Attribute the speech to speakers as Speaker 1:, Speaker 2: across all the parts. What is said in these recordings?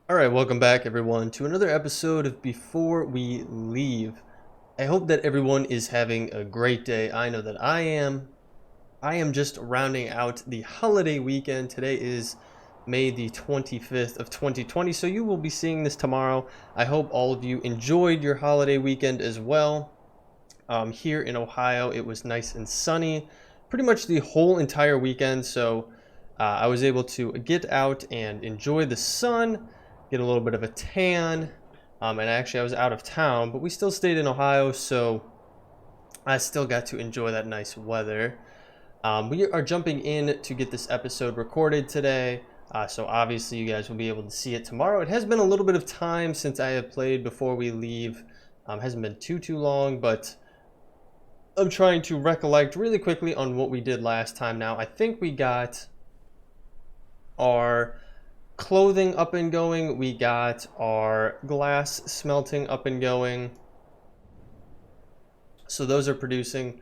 Speaker 1: Alright, welcome back everyone to another episode of Before We Leave. I hope that everyone is having a great day. I know that I am. I am just rounding out the holiday weekend. Today is May the 25th of 2020, so you will be seeing this tomorrow. I hope all of you enjoyed your holiday weekend as well. Here in Ohio, it was nice and sunny pretty much the whole entire weekend, so I was able to get out and enjoy the sun, get a little bit of a tan, and actually I was out of town, but we still stayed in Ohio, so I still got to enjoy that nice weather. We are jumping in to get this episode recorded today, so obviously you guys will be able to see it tomorrow. It has been a little bit of time since I have played Before We Leave. Hasn't been too long, but I'm trying to recollect really quickly on what we did last time. Now, I think we got our clothing up and going. We got our glass smelting up and going. So those are producing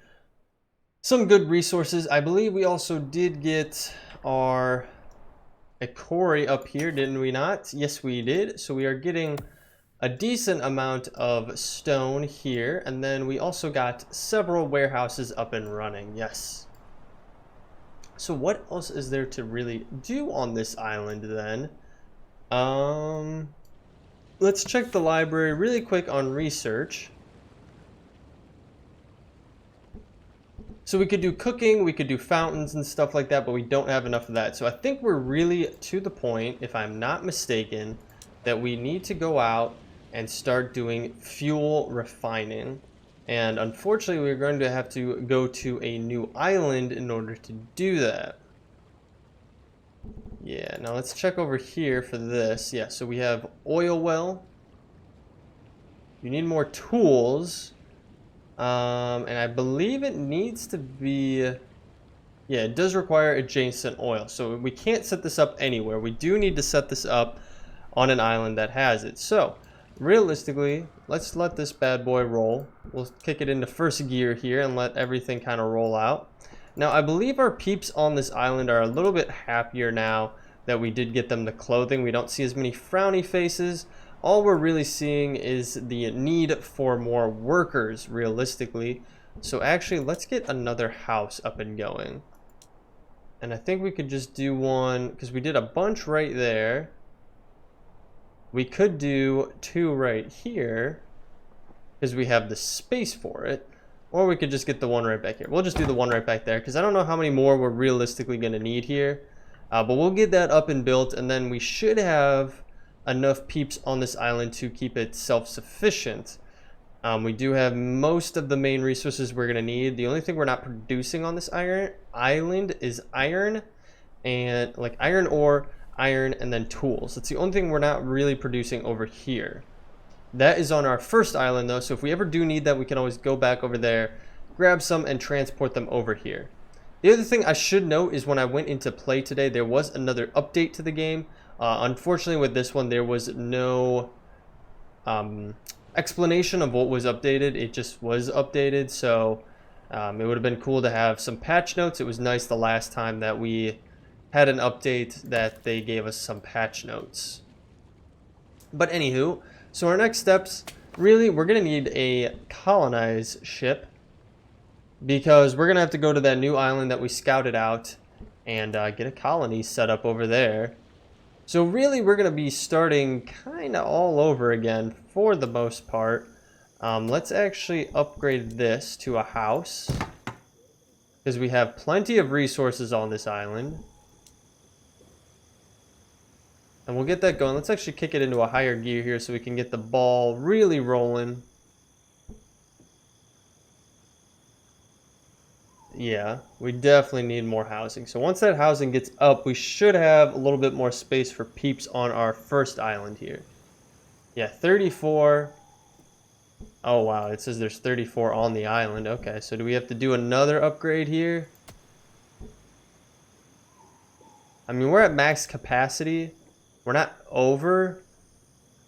Speaker 1: some good resources. I believe we also did get our a quarry up here, didn't we not? Yes, we did. So we are getting a decent amount of stone here, and then we also got several warehouses up and running. Yes. So what else is there to really do on this island then? Let's check the library really quick on research. So we could do cooking, we could do fountains and stuff like that, but we don't have enough of that. So I think we're really to the point, if I'm not mistaken, that we need to go out and start doing fuel refining. And unfortunately, we're going to have to go to a new island in order to do that. Yeah, now let's check over here for this. Yeah, so we have oil well. You need more tools. And I believe it needs to be... Yeah, it does require adjacent oil. So we can't set this up anywhere. We do need to set this up on an island that has it. So realistically, let's let this bad boy roll. We'll kick it into first gear here and let everything kind of roll out. Now, I believe our peeps on this island are a little bit happier now that we did get them the clothing. We don't see as many frowny faces. All we're really seeing is the need for more workers, realistically. So actually, let's get another house up and going. And I think we could just do one, because we did a bunch right there. We could do two right here, because we have the space for it. Or we could just get the one right back here. We'll just do the one right back there, because I don't know how many more we're realistically going to need here. But we'll get that up and built, and then we should have enough peeps on this island to keep it self-sufficient. We do have most of the main resources we're going to need. The only thing we're not producing on this island is iron, and like iron ore, iron, and then tools. That's the only thing we're not really producing over here. That is on our first island though, so if we ever do need that, we can always go back over there, grab some, and transport them over here. The other thing I should note is when I went into play today, there was another update to the game. Unfortunately with this one, there was no explanation of what was updated. It just was updated, so it would have been cool to have some patch notes. It was nice the last time that we had an update that they gave us some patch notes. But anywho, so our next steps, really, we're going to need a colonize ship, because we're going to have to go to that new island that we scouted out and get a colony set up over there. So really, we're going to be starting kind of all over again for the most part. Let's actually upgrade this to a house, because we have plenty of resources on this island. And we'll get that going. Let's actually kick it into a higher gear here so we can get the ball really rolling. Yeah, we definitely need more housing. So once that housing gets up, we should have a little bit more space for peeps on our first island here. Yeah, 34. Oh, wow. It says there's 34 on the island. Okay, so do we have to do another upgrade here? I mean, we're at max capacity. We're not over,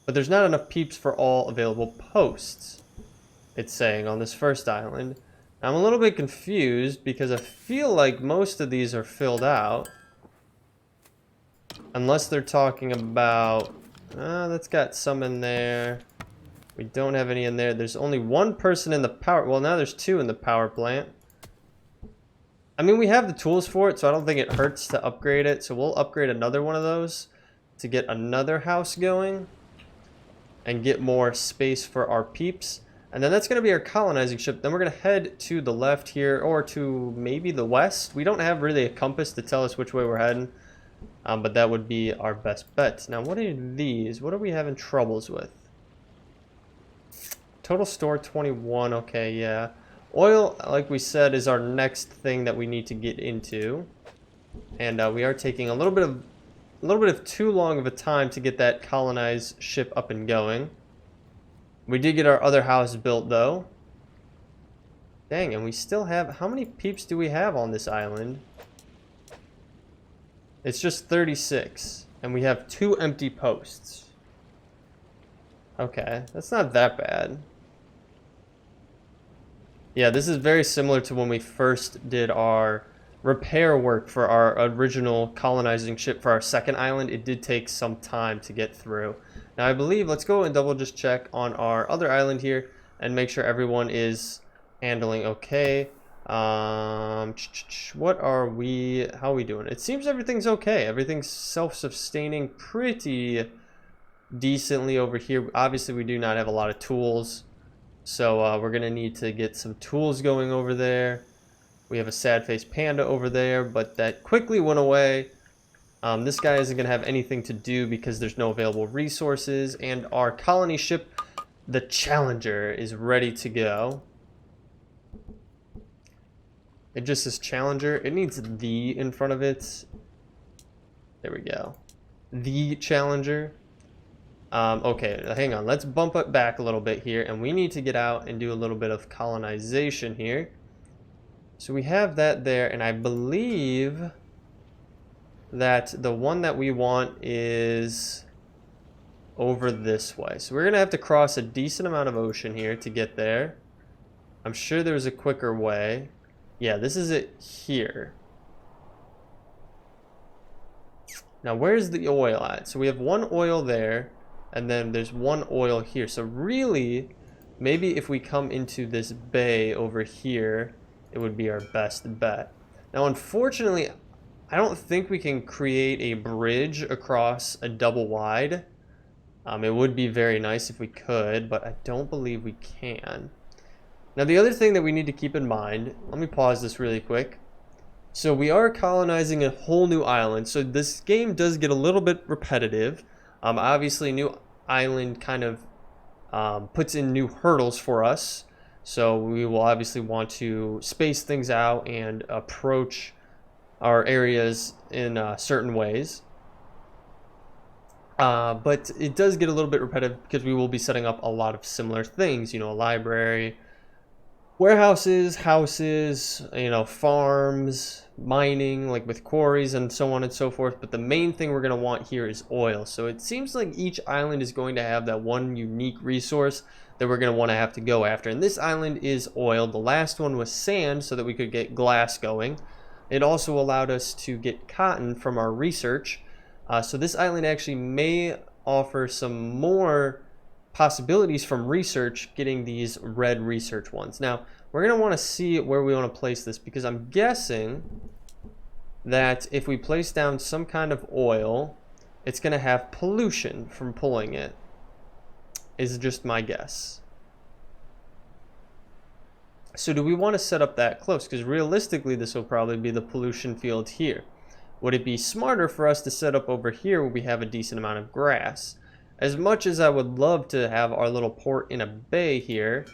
Speaker 1: but there's not enough peeps for all available posts, it's saying on this first island. I'm a little bit confused because I feel like most of these are filled out. Unless they're talking about That's got some in there. We don't have any in there. There's only one person in the power... Well, now there's two in the power plant. I mean, we have the tools for it, so I don't think it hurts to upgrade it. So we'll upgrade another one of those to get another house going and get more space for our peeps. And then that's going to be our colonizing ship. Then we're going to head to the left here, or to maybe the west. We don't have really a compass to tell us which way we're heading, but that would be our best bet. Now, what are these? What are we having troubles with? Total store 21. Okay, yeah. Oil, like we said, is our next thing that we need to get into, and we are taking a little bit of too long of a time to get that colonized ship up and going. We did get our other house built though. Dang, and we still have, how many peeps do we have on this island? It's just 36, and we have 2 empty posts. Okay, that's not that bad. Yeah, this is very similar to when we first did our repair work for our original colonizing ship for our second island. It did take some time to get through. Now I believe, let's go and double just check on our other island here and make sure everyone is handling okay. What are we, how are we doing? It seems everything's okay. Everything's self-sustaining pretty decently over here. Obviously we do not have a lot of tools. So we're going to need to get some tools going over there. We have a sad-faced panda over there, but that quickly went away. This guy isn't going to have anything to do because there's no available resources. And our colony ship, the Challenger, is ready to go. It just says Challenger. It needs the in front of it. There we go. The Challenger. Okay, hang on. Let's bump it back a little bit here, and we need to get out and do a little bit of colonization here. So we have that there, and I believe that the one that we want is over this way. So we're going to have to cross a decent amount of ocean here to get there. I'm sure there's a quicker way. Yeah, this is it here. Now, where's the oil at? So we have one oil there. And then there's one oil here. So really, maybe if we come into this bay over here, it would be our best bet. Now, unfortunately, I don't think we can create a bridge across a double wide. It would be very nice if we could, but I don't believe we can. Now, the other thing that we need to keep in mind, let me pause this really quick. So we are colonizing a whole new island. So this game does get a little bit repetitive. Obviously, new island kind of puts in new hurdles for us, so we will obviously want to space things out and approach our areas in certain ways, but it does get a little bit repetitive because we will be setting up a lot of similar things, you know, a library, warehouses, houses, you know, farms, mining, like with quarries and so on and so forth. But the main thing we're going to want here is oil. So it seems like each island is going to have that one unique resource that we're going to want to have to go after. And this island is oil. The last one was sand so that we could get glass going. It also allowed us to get cotton from our research. So this island actually may offer some more possibilities from research, getting these red research ones. Now, we're going to want to see where we want to place this, because I'm guessing that if we place down some kind of oil, it's going to have pollution from pulling it, is just my guess. So do we want to set up that close? Because realistically, this will probably be the pollution field here. Would it be smarter for us to set up over here where we have a decent amount of grass? As much as I would love to have our little port in a bay here,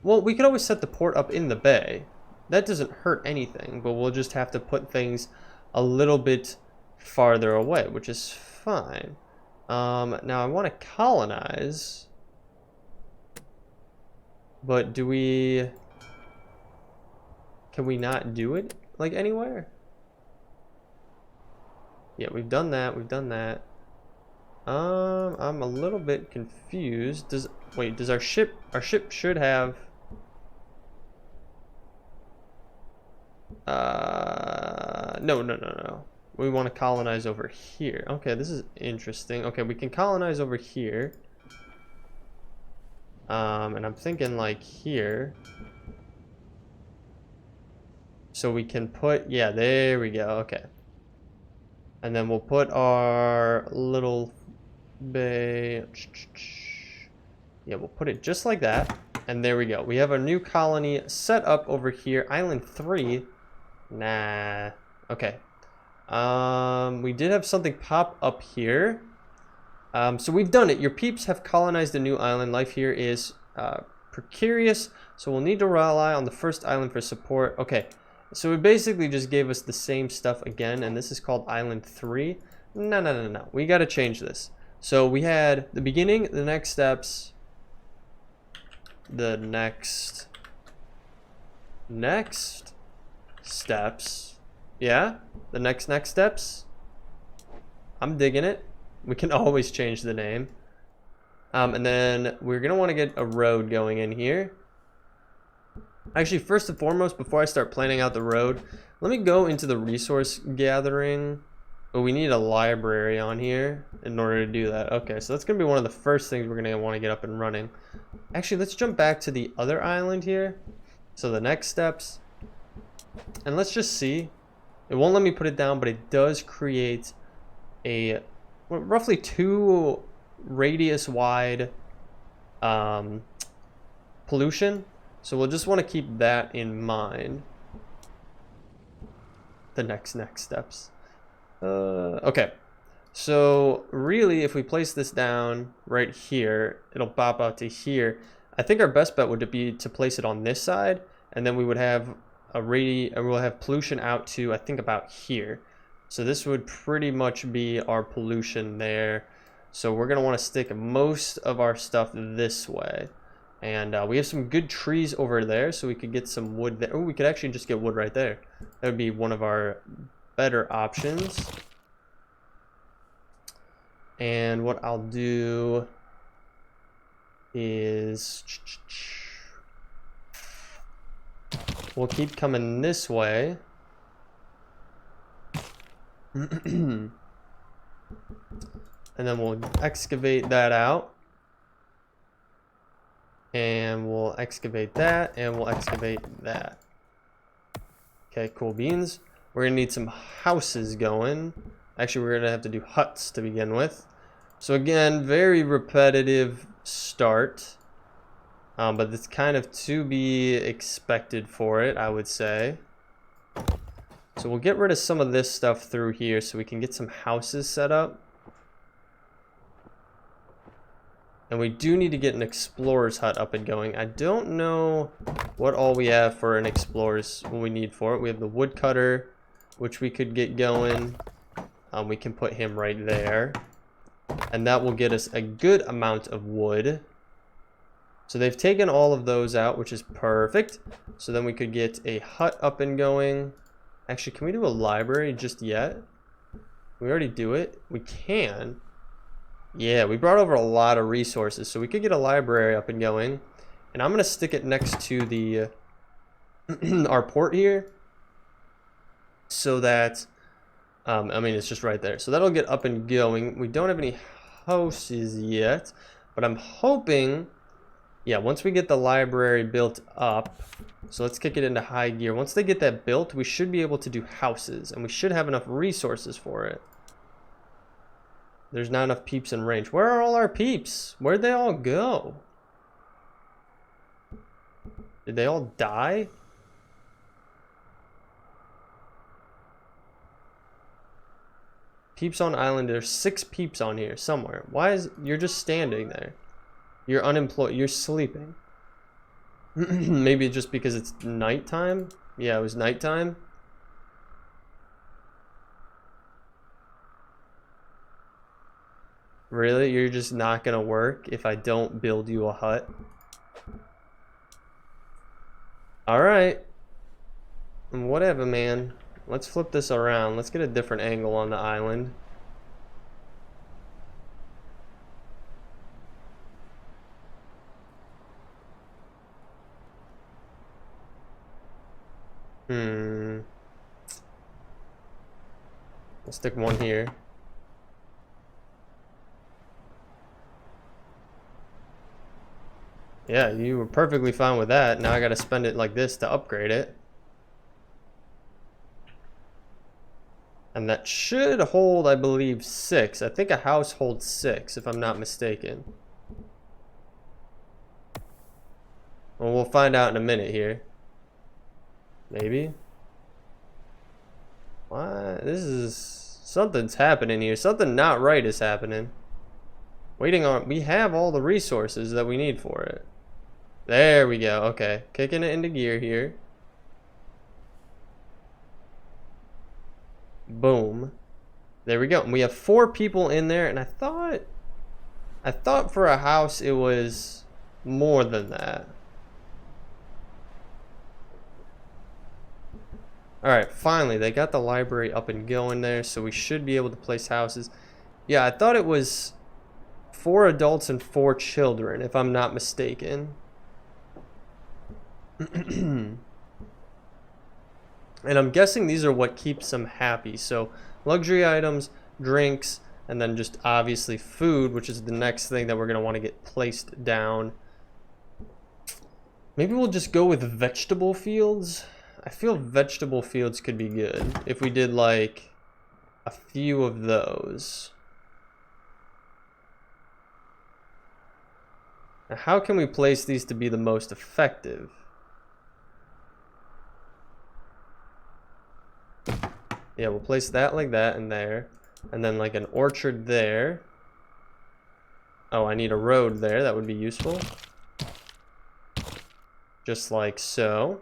Speaker 1: well, we could always set the port up in the bay. That doesn't hurt anything, but we'll just have to put things a little bit farther away, which is fine. Now I want to colonize, but can we not do it like anywhere? Yeah, we've done that, I'm a little bit confused. Does our ship should have no. we want to colonize over here. Okay, this is interesting. Okay, we can colonize over here. And I'm thinking like here. So we can put, yeah, there we go. Okay. And then we'll put our little bay. Yeah, we'll put it just like that. And there we go. We have a new colony set up over here. Island 3. Nah. Okay. We did have something pop up here. So we've done it. Your peeps have colonized a new island. Life here is precarious. So we'll need to rely on the first island for support. Okay. So it basically just gave us the same stuff again. And this is called Island 3. No. We got to change this. So we had the beginning, the next steps, the next steps. Yeah, the next steps. I'm digging it. We can always change the name. And then we're gonna want to get a road going in here. Actually, first and foremost, before I start planning out the road, let me go into the resource gathering. Oh, we need a library on here in order to do that. Okay, so that's gonna be one of the first things we're gonna want to get up and running. Actually, let's jump back to the other island here. So the next steps. And let's just see. It won't let me put it down, but it does create a roughly 2 radius wide pollution. So we'll just want to keep that in mind. The next steps. Okay. So really, if we place this down right here, it'll pop out to here. I think our best bet would be to place it on this side, and then we would have we'll have pollution out to, I think, about here. So this would pretty much be our pollution there. So we're gonna want to stick most of our stuff this way. And we have some good trees over there, so we could get some wood there. Oh, we could actually just get wood right there. That would be one of our better options. And what I'll do is we'll keep coming this way. And then we'll excavate that out. And we'll excavate that, and we'll excavate that. Okay, cool beans. We're gonna need some houses going. Actually, we're gonna have to do huts to begin with. So again, very repetitive start. But it's kind of to be expected for it, I would say. So we'll get rid of some of this stuff through here so we can get some houses set up. And we do need to get an explorer's hut up and going. I don't know what all we have for an explorer's, what we need for it. We have the woodcutter, which we could get going. We can put him right there. And that will get us a good amount of wood. So they've taken all of those out, which is perfect. So then we could get a hut up and going. Actually, can we do a library just yet? We already do it. We can. Yeah, we brought over a lot of resources, so we could get a library up and going. And I'm gonna stick it next to the our port here, so that I mean, it's just right there. So that'll get up and going. We don't have any houses yet, but I'm hoping, yeah, once we get the library built up, so let's kick it into high gear. Once they get that built, we should be able to do houses, and we should have enough resources for it. There's not enough peeps in range. Where are all our peeps? Where'd they all go? Did they all die? Peeps on island. There's 6 peeps on here somewhere. Why is you're just standing there? You're unemployed. You're sleeping. Maybe just because it's nighttime? Yeah, it was nighttime. Really? You're just not gonna work if I don't build you a hut? Alright. Whatever, man. Let's flip this around. Let's get a different angle on the island. Let's stick one here. Yeah, you were perfectly fine with that. Now I gotta spend it like this to upgrade it. And that should hold, I believe, 6. I think a house holds 6, if I'm not mistaken. Well, we'll find out in a minute here. Maybe. What? This is... something's happening here. Something not right is happening. Waiting on... we have all the resources that we need for it. There we go. Okay. Kicking it into gear here. Boom. There we go. And we have 4 people in there, and I thought for a house it was more than that. Alright, finally, they got the library up and going there, so we should be able to place houses. Yeah, I thought it was 4 adults and 4 children, if I'm not mistaken. And I'm guessing these are what keeps them happy. So luxury items, drinks, and then just obviously food, which is the next thing that we're going to want to get placed down. Maybe we'll just go with vegetable fields. I feel vegetable fields could be good if we did like a few of those. Now, how can we place these to be the most effective? Yeah, we'll place that like that in there. And then like an orchard there. Oh, I need a road there. That would be useful. Just like so.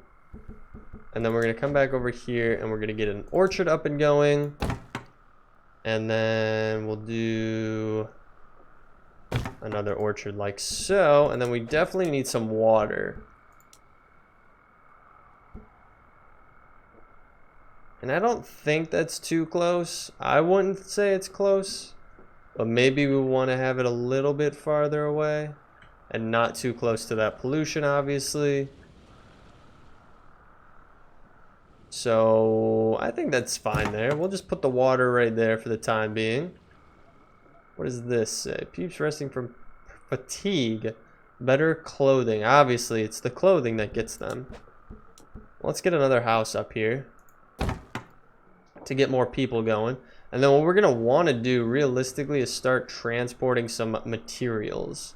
Speaker 1: And then we're going to come back over here and we're going to get an orchard up and going. And then we'll do another orchard like so. And then we definitely need some water. And I don't think that's too close. I wouldn't say it's close. But maybe we want to have it a little bit farther away. And not too close to that pollution, obviously. So I think that's fine there. We'll just put the water right there for the time being. What does this say? Peeps resting from fatigue. Better clothing. Obviously, it's the clothing that gets them. Let's get another house up here to get more people going. And then what we're going to want to do realistically is start transporting some materials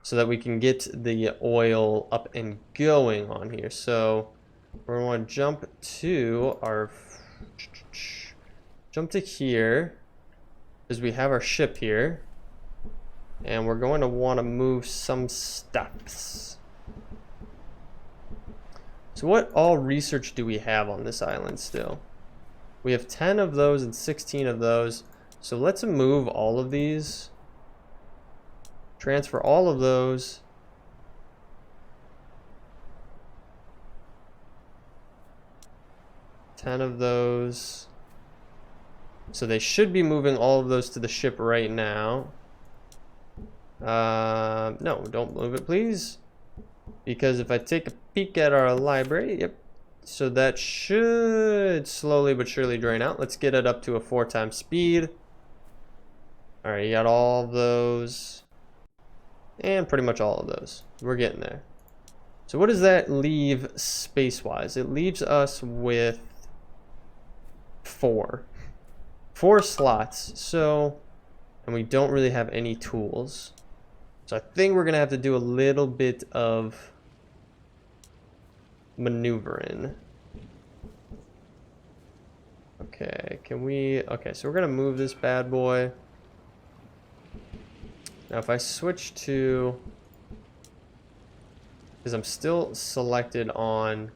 Speaker 1: so that we can get the oil up and going on here. So we're going to jump to our here because we have our ship here, and we're going to want to move some steps. So what all research do we have on this island still? We have 10 of those and 16 of those. So let's move all of these. Transfer all of those. Ten of those. So they should be moving all of those to the ship right now. No, don't move it, please. Because if I take a peek at our library, yep. So that should slowly but surely drain out. Let's get it up to a 4x speed. All right, you got all of those. And pretty much all of those. We're getting there. So what does that leave space-wise? It leaves us with 4 slots. So, and we don't really have any tools. So I think we're going to have to do a little bit of maneuvering. Okay, can we... okay, so we're going to move this bad boy. Now if I switch to... because I'm still selected on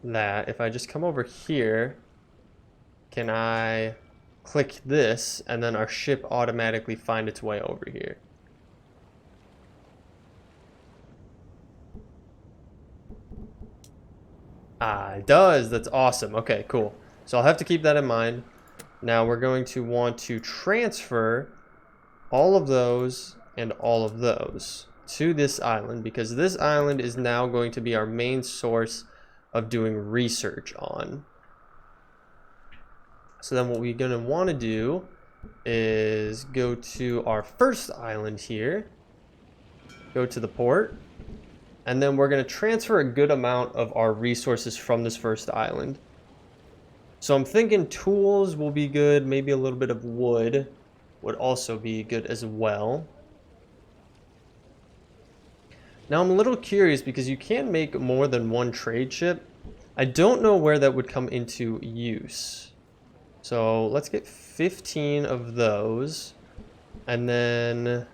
Speaker 1: that. If I just come over here, can I click this and then our ship automatically find its way over here? Ah, it does. That's awesome. Okay, cool. So I'll have to keep that in mind. Now we're going to want to transfer all of those and all of those to this island, because this island is now going to be our main source of doing research on. So then what we're going to want to do is go to our first island here, go to the port, and then we're going to transfer a good amount of our resources from this first island. So I'm thinking tools will be good, maybe a little bit of wood would also be good as well. Now I'm a little curious because you can make more than one trade ship. I don't know where that would come into use. So let's get 15 of those. And then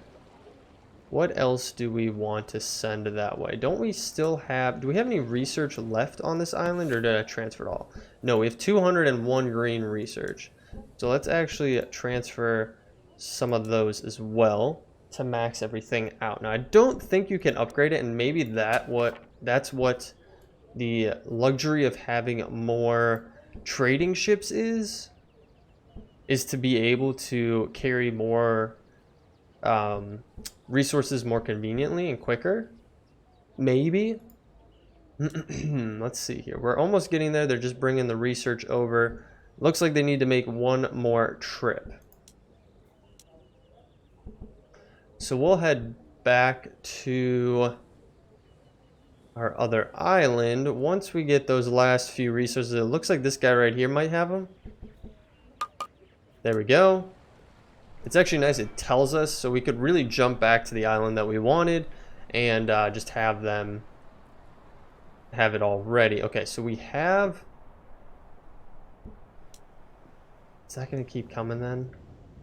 Speaker 1: what else do we want to send that way? Don't we still have, do we have any research left on this island, or did I transfer it all? No, we have 201 green research. So let's actually transfer some of those as well to max everything out. Now I don't think you can upgrade it, and maybe that's what the luxury of having more trading ships is to be able to carry more resources more conveniently and quicker. Maybe. Let's see here. We're almost getting there. They're just bringing the research over. Looks like they need to make one more trip. So we'll head back to our other island once we get those last few resources. It looks like this guy right here might have them. There we go. It's actually nice. It tells us, so we could really jump back to the island that we wanted and just have them have it all ready. Okay, so we have... Is that going to keep coming then?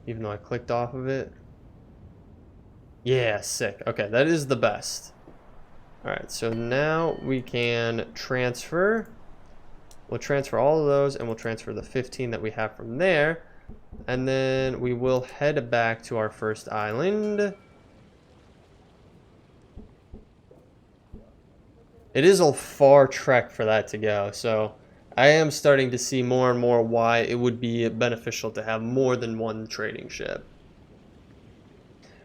Speaker 1: Even though I clicked off of it? Yeah, sick. Okay, that is the best. Alright, so now we can transfer. We'll transfer all of those, and we'll transfer the 15 that we have from there. And then we will head back to our first island. It is a far trek for that to go, so I am starting to see more and more why it would be beneficial to have more than one trading ship.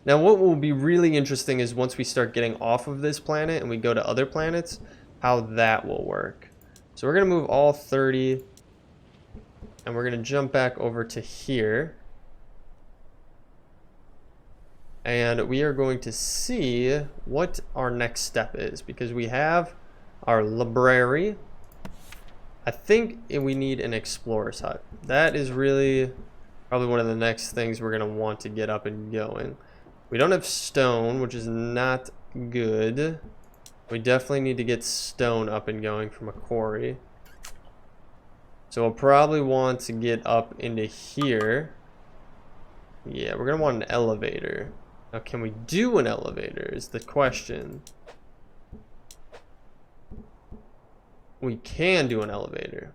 Speaker 1: Now what will be really interesting is once we start getting off of this planet and we go to other planets, how that will work. So we're going to move all 30, and we're going to jump back over to here. And we are going to see what our next step is, because we have our library. I think we need an explorer's hut. That is really probably one of the next things we're going to want to get up and going. We don't have stone, which is not good. We definitely need to get stone up and going from a quarry. So we'll probably want to get up into here. Yeah, we're going to want an elevator. Now, can we do an elevator is the question. We can do an elevator.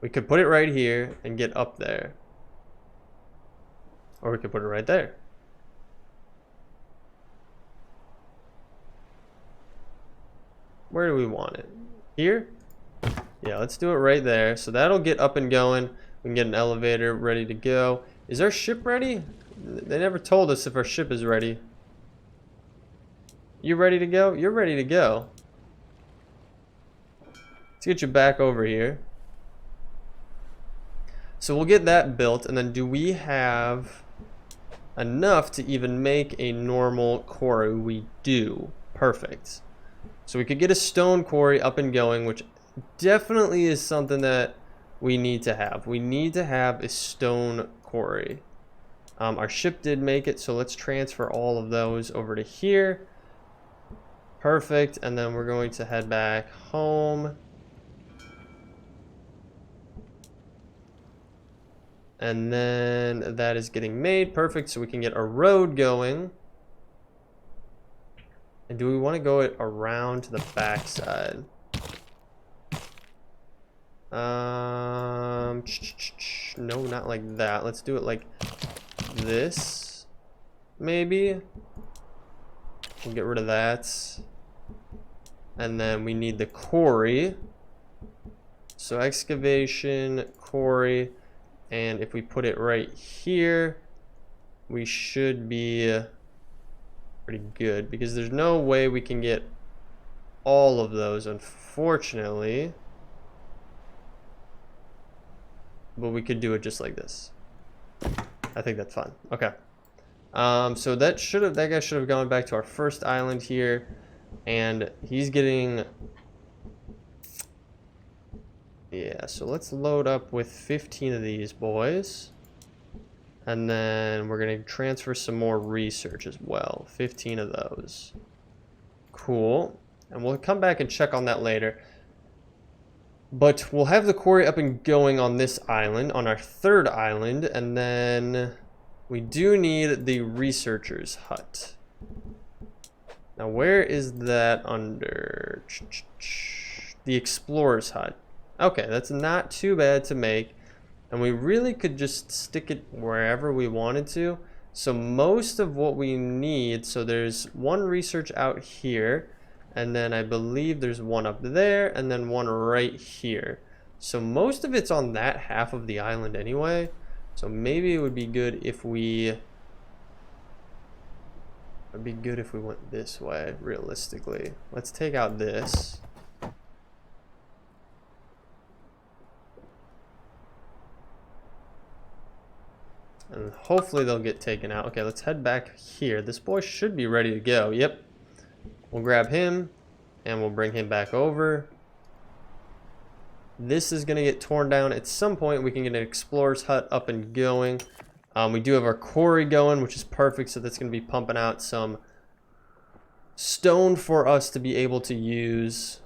Speaker 1: We could put it right here and get up there. Or we could put it right there. Where do we want it? Here? Yeah, let's do it right there. So that'll get up and going. We can get an elevator ready to go. Is our ship ready? They never told us if our ship is ready. You ready to go? You're ready to go. Let's get you back over here. So we'll get that built, and then do we have enough to even make a normal quarry? We do. Perfect. So we could get a stone quarry up and going, which definitely is something that we need to have. We need to have a stone quarry. Our ship did make it, so let's transfer all of those over to here. Perfect, and then we're going to head back home. And then that is getting made. Perfect, so we can get a road going. And do we want to go it around to the backside? No, not like that. Let's do it like this, maybe. We'll get rid of that. And then we need the quarry. So excavation, quarry, and if we put it right here, we should be pretty good, because there's no way we can get all of those, unfortunately. But we could do it just like this. I think that's fine. Okay. So that guy should have gone back to our first island here, and he's getting. Yeah. So let's load up with 15 of these boys, and then we're gonna transfer some more research as well. 15 of those. Cool. And we'll come back and check on that later. But we'll have the quarry up and going on this island, on our third island, and then we do need the researcher's hut. Now, where is that under? The explorer's hut. Okay, that's not too bad to make, and we really could just stick it wherever we wanted to. So most of what we need, so there's one research out here, and then I believe there's one up there, and then one right here. So most of it's on that half of the island anyway. So maybe it would be good if we... It'd be good if we went this way, realistically. Let's take out this. And hopefully they'll get taken out. Okay, let's head back here. This boy should be ready to go. Yep. We'll grab him, and we'll bring him back over. This is going to get torn down. At some point, we can get an explorer's hut up and going. We do have our quarry going, which is perfect, so that's going to be pumping out some stone for us to be able to use.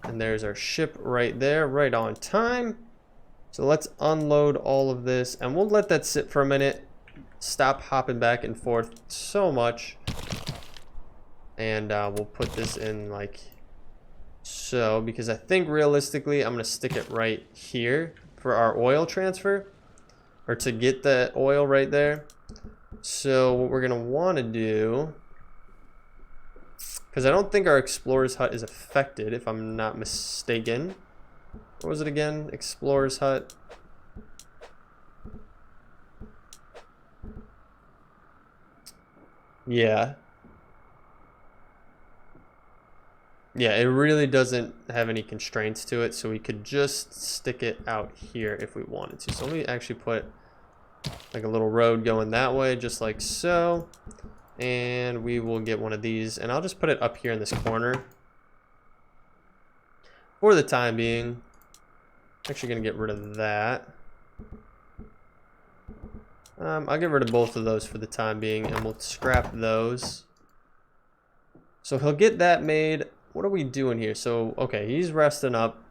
Speaker 1: And there's our ship right there, right on time. So let's unload all of this, and we'll let that sit for a minute. Stop hopping back and forth so much. And we'll put this in like so, because I think realistically I'm going to stick it right here for our oil transfer, or to get the oil right there. So what we're going to want to do, because I don't think our explorer's hut is affected, if I'm not mistaken. What was it again? Explorer's hut. Yeah. Yeah, it really doesn't have any constraints to it, so we could just stick it out here if we wanted to. So let me actually put like a little road going that way, just like so. And we will get one of these, and I'll just put it up here in this corner for the time being. Actually gonna get rid of that. I'll get rid of both of those for the time being, and we'll scrap those. So he'll get that made. What are we doing here? So, okay, he's resting up.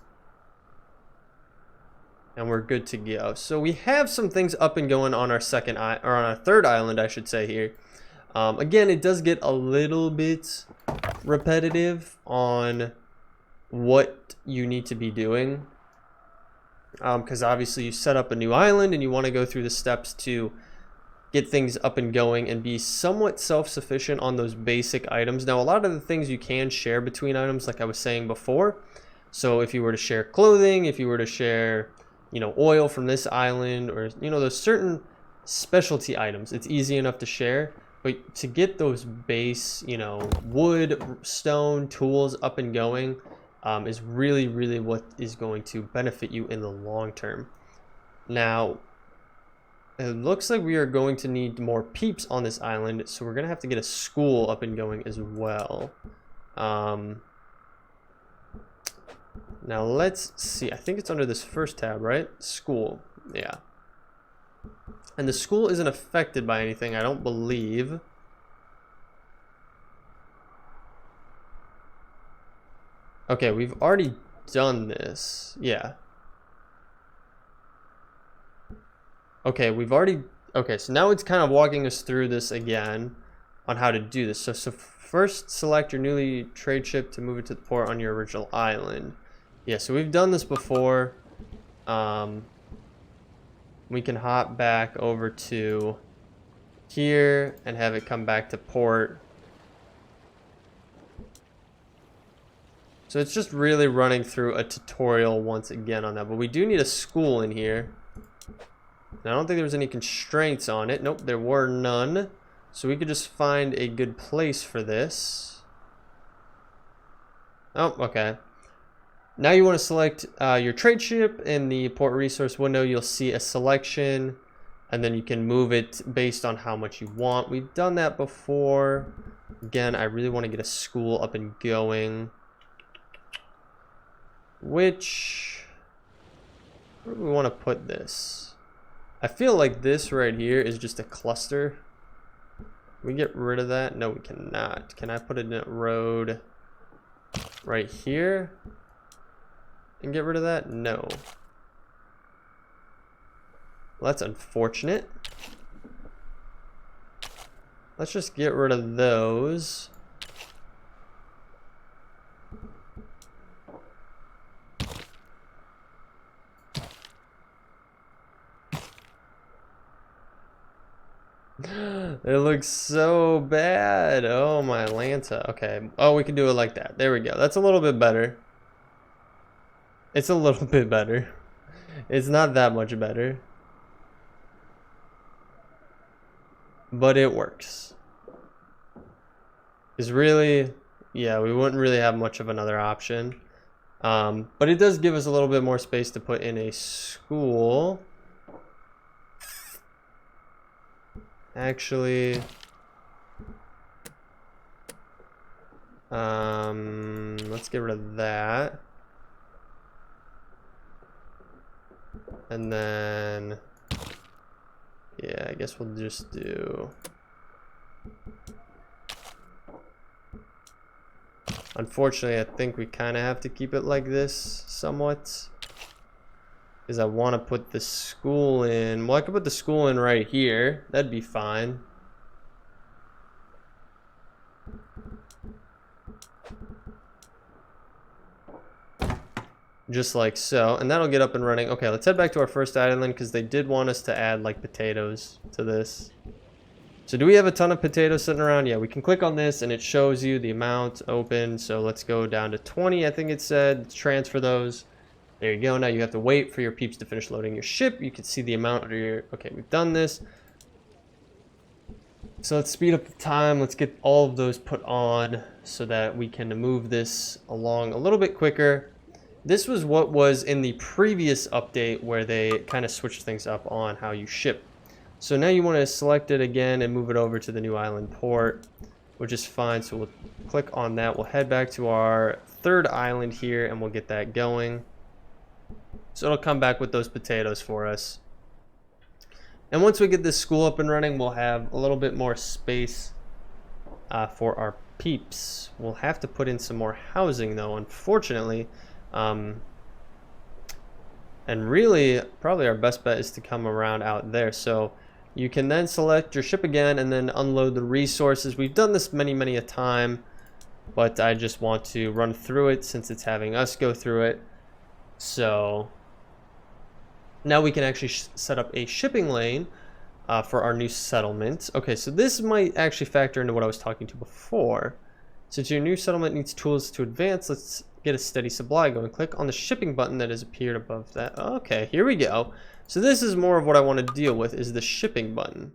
Speaker 1: And we're good to go. So we have some things up and going on our second or on our third island, I should say here. Again, it does get a little bit repetitive on what you need to be doing. Because obviously you set up a new island and you want to go through the steps to get things up and going and be somewhat self-sufficient on those basic items. Now, a lot of the things you can share between items, like I was saying before. So if you were to share clothing, if you were to share, you know, oil from this island, or, you know, those certain specialty items, it's easy enough to share. But to get those base, you know, wood, stone, tools up and going is really, really what is going to benefit you in the long term. Now, it looks like we are going to need more peeps on this island, so we're going to have to get a school up and going as well. Now let's see. I think it's under this first tab, right? School. Yeah. And the school isn't affected by anything, I don't believe. Okay, we've already done this. Yeah. Okay, we've already... Okay, so now it's kind of walking us through this again on how to do this. So first, select your newly trade ship to move it to the port on your original island. Yeah, so we've done this before. We can hop back over to here and have it come back to port. So it's just really running through a tutorial once again on that. But we do need a school in here. And I don't think there was any constraints on it. Nope, there were none. So we could just find a good place for this. Oh, okay. Now you want to select your trade ship. In the port resource window, you'll see a selection, and then you can move it based on how much you want. We've done that before. Again, I really want to get a school up and going. Where do we want to put this? I feel like this right here is just a cluster. Can we get rid of that? No, we cannot. Can I put it in a road right here and get rid of that? No. Well, that's unfortunate. Let's just get rid of those. It looks so bad. Oh, my Lanta. Okay. Oh, we can do it like that. There we go. That's a little bit better. It's a little bit better. It's not that much better. But it works. It's really, yeah, we wouldn't really have much of another option. But it does give us a little bit more space to put in a school. Actually, let's get rid of that. And then, yeah, I guess we'll just do. Unfortunately, I think we kind of have to keep it like this somewhat. Because I want to put the school in. Well, I could put the school in right here. That'd be fine. Just like so. And that'll get up and running. Okay, let's head back to our first island because they did want us to add like potatoes to this. So do we have a ton of potatoes sitting around? Yeah, we can click on this and it shows you the amount open. So let's go down to 20, I think it said. Let's transfer those. There you go. Now you have to wait for your peeps to finish loading your ship. You can see the amount of your... Okay, we've done this. So let's speed up the time. Let's get all of those put on so that we can move this along a little bit quicker. This was what was in the previous update where they kind of switched things up on how you ship. So now you want to select it again and move it over to the new island port, which is fine. So we'll click on that. We'll head back to our third island here and we'll get that going. So it'll come back with those potatoes for us. And once we get this school up and running, we'll have a little bit more space for our peeps. We'll have to put in some more housing though, unfortunately. And really, probably our best bet is to come around out there. So you can then select your ship again and then unload the resources. We've done this many a time, but I just want to run through it since it's having us go through it. So now we can actually set up a shipping lane for our new settlement. Okay, so this might actually factor into what I was talking to before. Since your new settlement needs tools to advance, let's get a steady supply going. Click on the shipping button that has appeared above that. Okay, here we go. So this is more of what I want to deal with, is the shipping button.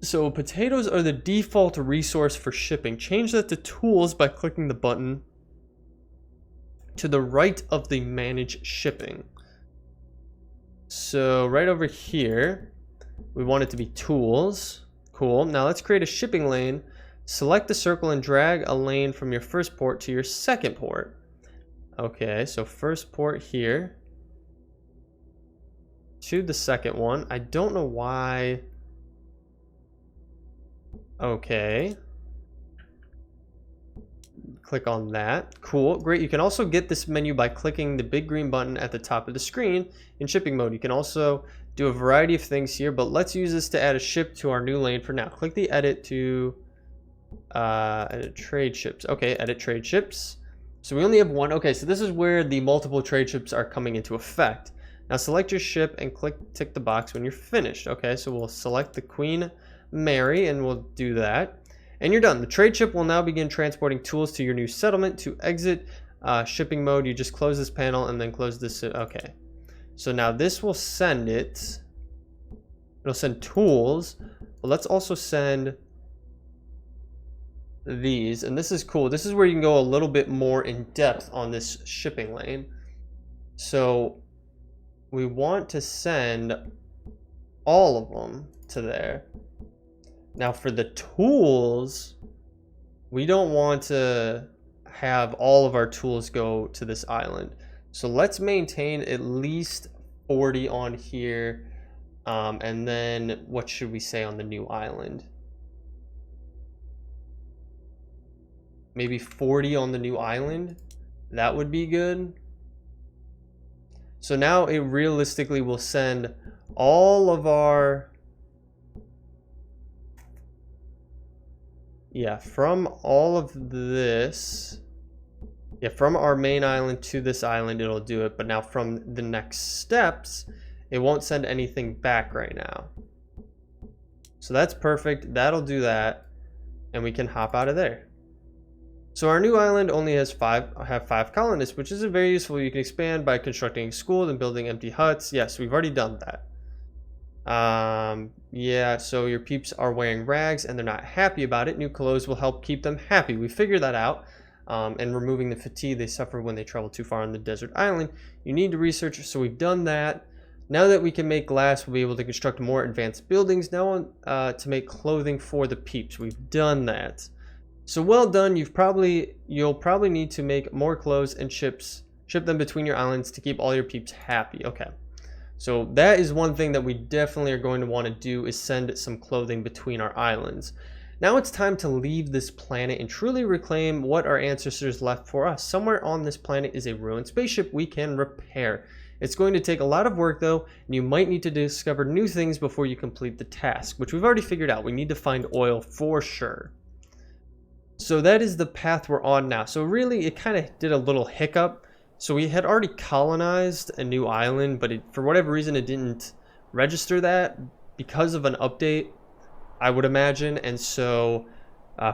Speaker 1: So potatoes are the default resource for shipping. Change that to tools by clicking the button to the right of the manage shipping. So right over here, we want it to be tools. Cool. Now let's create a shipping lane. Select the circle and drag a lane from your first port to your second port. Okay, so first port here to the second one. I don't know why. Okay. Click on that. Cool. Great. You can also get this menu by clicking the big green button at the top of the screen in shipping mode. You can also do a variety of things here, but let's use this to add a ship to our new lane for now. Click the edit to edit trade ships. Okay, edit trade ships. So we only have one. Okay, so this is where the multiple trade ships are coming into effect. Now select your ship and tick the box when you're finished. Okay, so we'll select the Queen Mary and we'll do that. And you're done. The trade ship will now begin transporting tools to your new settlement. To exit shipping mode, you just close this panel and then close this. Okay. So now this will send it. It'll send tools. But let's also send these, and this is cool. This is where you can go a little bit more in depth on this shipping lane. So we want to send all of them to there. Now for the tools, we don't want to have all of our tools go to this island. So let's maintain at least 40 on here. And then what should we say on the new island? Maybe 40 on the new island. That would be good. So now it realistically will send all of our, from all of this, from our main island to this island, it'll do it. But now from the next steps, it won't send anything back right now. So that's perfect. That'll do that. And we can hop out of there. So our new island only has five colonists, which is very useful. You can expand by constructing schools and building empty huts. Yes, we've already done that. Yeah, so your peeps are wearing rags and they're not happy about it. New clothes will help keep them happy. We figured that out. And removing the fatigue they suffer when they travel too far on the desert island. You need to research, so we've done that. Now that we can make glass, we'll be able to construct more advanced buildings. Now to make clothing for the peeps. We've done that. So well done. You'll probably need to make more clothes and ship them between your islands to keep all your peeps happy. Okay. So that is one thing that we definitely are going to want to do, is send some clothing between our islands. Now it's time to leave this planet and truly reclaim what our ancestors left for us. Somewhere on this planet is a ruined spaceship we can repair. It's going to take a lot of work though, and you might need to discover new things before you complete the task, which we've already figured out. We need to find oil for sure. So that is the path we're on now. So really it kind of did a little hiccup. So we had already colonized a new island, but for whatever reason it didn't register that because of an update, I would imagine. And so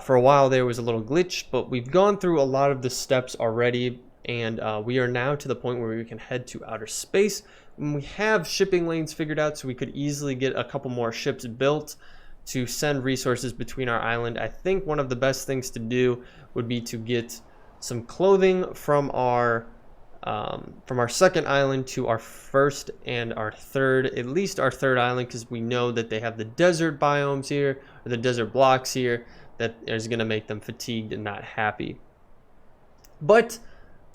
Speaker 1: for a while there was a little glitch, but we've gone through a lot of the steps already, and we are now to the point where we can head to outer space. And we have shipping lanes figured out, so we could easily get a couple more ships built to send resources between our island. I think one of the best things to do would be to get some clothing from our second island to our first and our third, at least our third island, because we know that they have the desert biomes here, or the desert blocks here, that is going to make them fatigued and not happy. But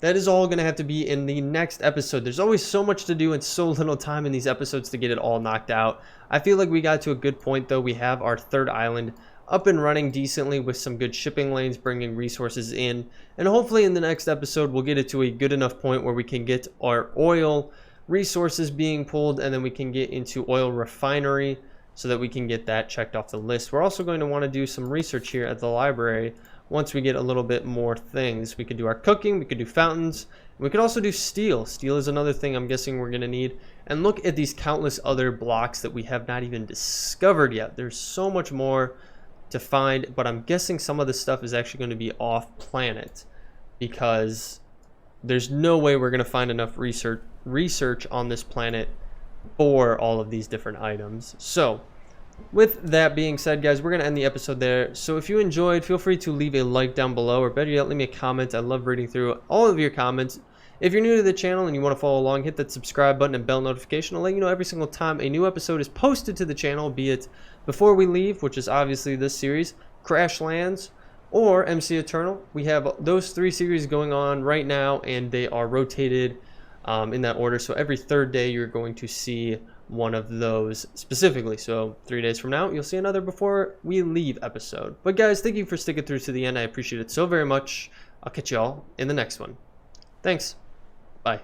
Speaker 1: that is all going to have to be in the next episode. There's always so much to do and so little time in these episodes to get it all knocked out. I feel like we got to a good point though. We have our third island up and running decently with some good shipping lanes bringing resources in. And hopefully in the next episode we'll get it to a good enough point where we can get our oil resources being pulled, and then we can get into oil refinery so that we can get that checked off the list. We're also going to want to do some research here at the library. Once we get a little bit more things, we could do our cooking, we could do fountains, and we could also do steel. Steel is another thing I'm guessing we're going to need. And look at these countless other blocks that we have not even discovered yet. There's so much more to find, but I'm guessing some of this stuff is actually going to be off planet, because there's no way we're going to find enough research on this planet for all of these different items. So with that being said, guys, we're going to end the episode there. So if you enjoyed, feel free to leave a like down below, or better yet, leave me a comment. I love reading through all of your comments. If you're new to the channel and you want to follow along, hit that subscribe button and bell notification. I'll let you know every single time a new episode is posted to the channel, be it Before We Leave, which is obviously this series, Crash Lands, or MC Eternal. We have those three series going on right now, and they are rotated in that order. So every third day you're going to see one of those specifically. So 3 days from now you'll see another Before We Leave episode. But guys, thank you for sticking through to the end. I appreciate it so very much. I'll catch y'all in the next one. Thanks. Bye.